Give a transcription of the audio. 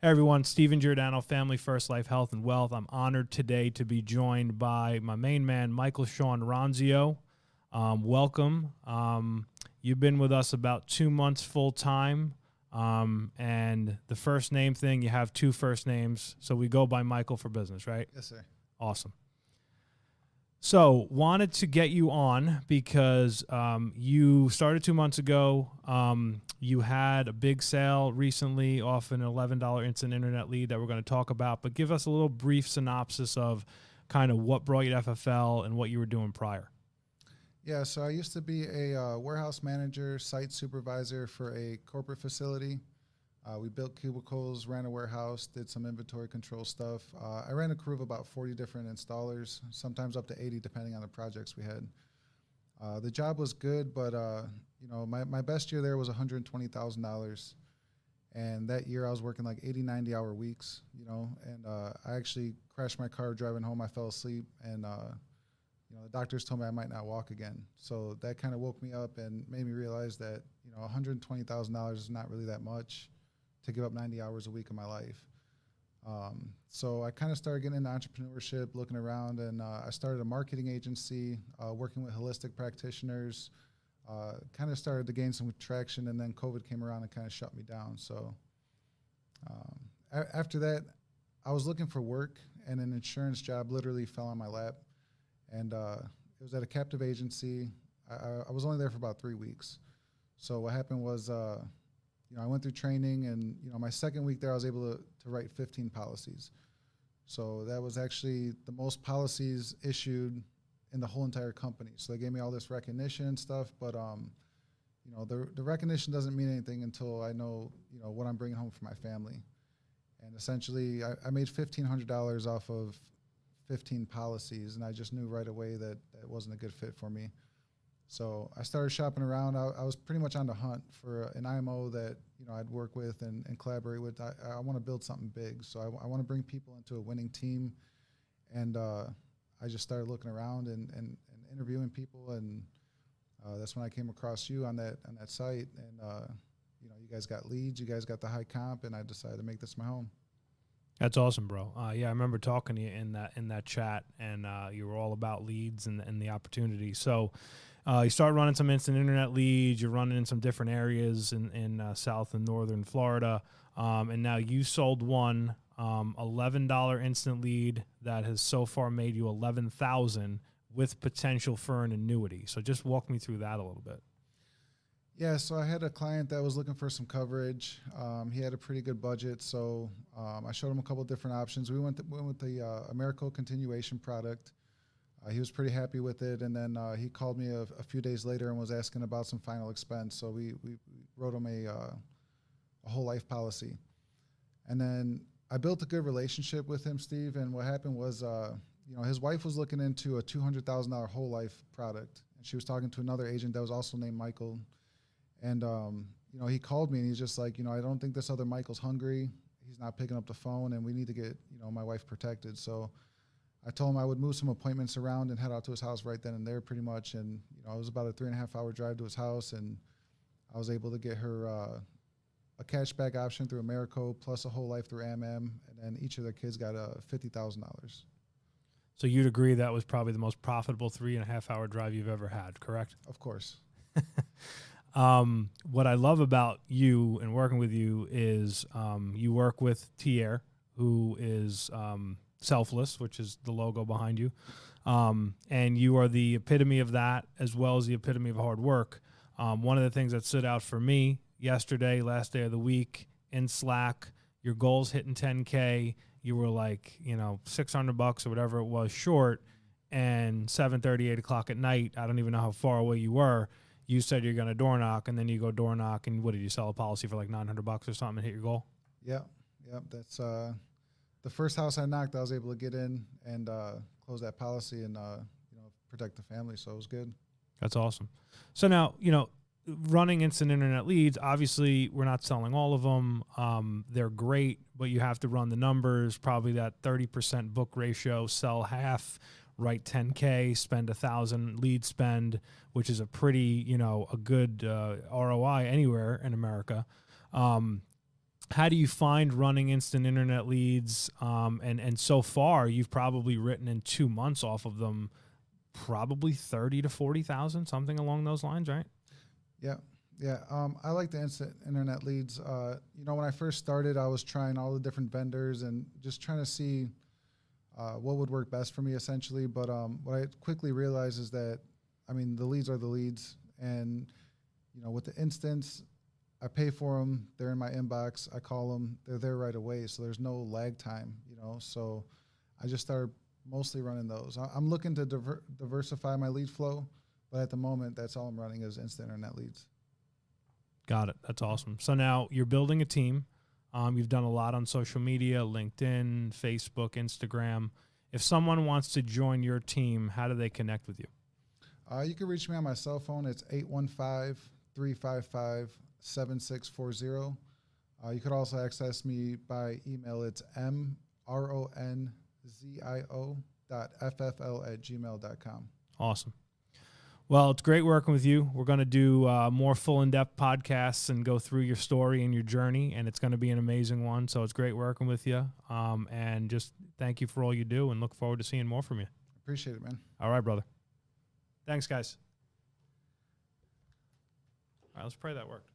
Hey everyone, Steven Giordano, Family First Life Health and Wealth. I'm honored today to be joined by my main man, Michael Sean Ronzio. Welcome. You've been with us about 2 months full time. And the first name thing, you have two first names. So we go by Michael for business, right? Yes, sir. Awesome. So wanted to get you on because you started 2 months ago. You had a big sale recently off an $11 instant internet lead that we're going to talk about. But give us a little brief synopsis of kind of what brought you to FFL and what you were doing prior. Yeah, so I used to be a warehouse manager, site supervisor for a corporate facility. We built cubicles, ran a warehouse, did some inventory control stuff. I ran a crew of about 40 different installers, sometimes up to 80 depending on the projects we had. The job was good, but my best year there was $120,000. And that year I was working like 80, 90-hour weeks, and I actually crashed my car driving home. I fell asleep, and the doctors told me I might not walk again. So that kind of woke me up and made me realize that, $120,000 is not really that much to give up 90 hours a week of my life. So I kind of started getting into entrepreneurship, looking around, and I started a marketing agency, working with holistic practitioners, kind of started to gain some traction, and then COVID came around and kind of shut me down. So after that, I was looking for work, and an insurance job literally fell on my lap. And it was at a captive agency. I was only there for about 3 weeks. So what happened was, I went through training, and my second week there, I was able to write 15 policies. So that was actually the most policies issued in the whole entire company. So they gave me all this recognition and stuff, but the recognition doesn't mean anything until I know what I'm bringing home for my family. And essentially, I made $1,500 off of 15 policies, and I just knew right away that it wasn't a good fit for me. So I started shopping around. I was pretty much on the hunt for an IMO that I'd work with and collaborate with. I want to build something big, so I want to bring people into a winning team. And I just started looking around and interviewing people, and that's when I came across you on that site. And you guys got leads, you guys got the high comp, and I decided to make this my home. That's awesome, bro. Yeah, I remember talking to you in that chat, and you were all about leads and the opportunity. So you start running some instant internet leads. You're running in some different areas in South and Northern Florida, and now you sold one $11 instant lead that has so far made you $11,000 with potential for an annuity. So just walk me through that a little bit. Yeah, so I had a client that was looking for some coverage. He had a pretty good budget, so I showed him a couple different options. We went with the Americo continuation product. He was pretty happy with it, and then he called me a few days later and was asking about some final expense. So we wrote him a whole life policy. And then I built a good relationship with him, Steve, and what happened was his wife was looking into a $200,000 whole life product, and she was talking to another agent that was also named Michael. And, he called me, and he's just like, I don't think this other Michael's hungry. He's not picking up the phone, and we need to get, my wife protected. So I told him I would move some appointments around and head out to his house right then and there pretty much. And, it was about a 3.5-hour drive to his house, and I was able to get her a cashback option through Americo plus a whole life through AMM, and then each of their kids got $50,000. So you'd agree that was probably the most profitable 3.5-hour drive you've ever had, correct? Of course. What I love about you and working with you is you work with Tier, who is Selfless, which is the logo behind you, and you are the epitome of that as well as the epitome of hard work. One of the things that stood out for me yesterday, last day of the week, in Slack, your goals hitting 10K, you were like, $600 or whatever it was short, and 7:30, 8 o'clock at night, I don't even know how far away you were, you said you're going to door knock, and then you go door knock, and what did you sell a policy for, like $900 or something and hit your goal? Yep. That's the first house I knocked. I was able to get in and close that policy and protect the family. So it was good. That's awesome. So now running instant internet leads. Obviously, we're not selling all of them. They're great, but you have to run the numbers. Probably that 30% book ratio. Sell half. Write 10K, spend 1,000 lead spend, which is a pretty, a good ROI anywhere in America. how do you find running instant internet leads? And so far, you've probably written in 2 months off of them, probably 30 to 40,000, something along those lines, right? Yeah. Yeah. I like the instant internet leads. When I first started, I was trying all the different vendors and just trying to see what would work best for me, essentially. But what I quickly realized is that, the leads are the leads. And, with the instance, I pay for them. They're in my inbox. I call them. They're there right away. So there's no lag time, So I just started mostly running those. I'm looking to diversify my lead flow. But at the moment, that's all I'm running is instant internet leads. Got it. That's awesome. So now you're building a team. You've done a lot on social media, LinkedIn, Facebook, Instagram. If someone wants to join your team, how do they connect with you? You can reach me on my cell phone. It's 815-355-7640. You could also access me by email. It's mronzio.ffl@gmail.com. Awesome. Well, it's great working with you. We're going to do more full in-depth podcasts and go through your story and your journey, and it's going to be an amazing one. So it's great working with you, and just thank you for all you do, and look forward to seeing more from you. Appreciate it, man. All right, brother. Thanks, guys. All right, let's pray that worked.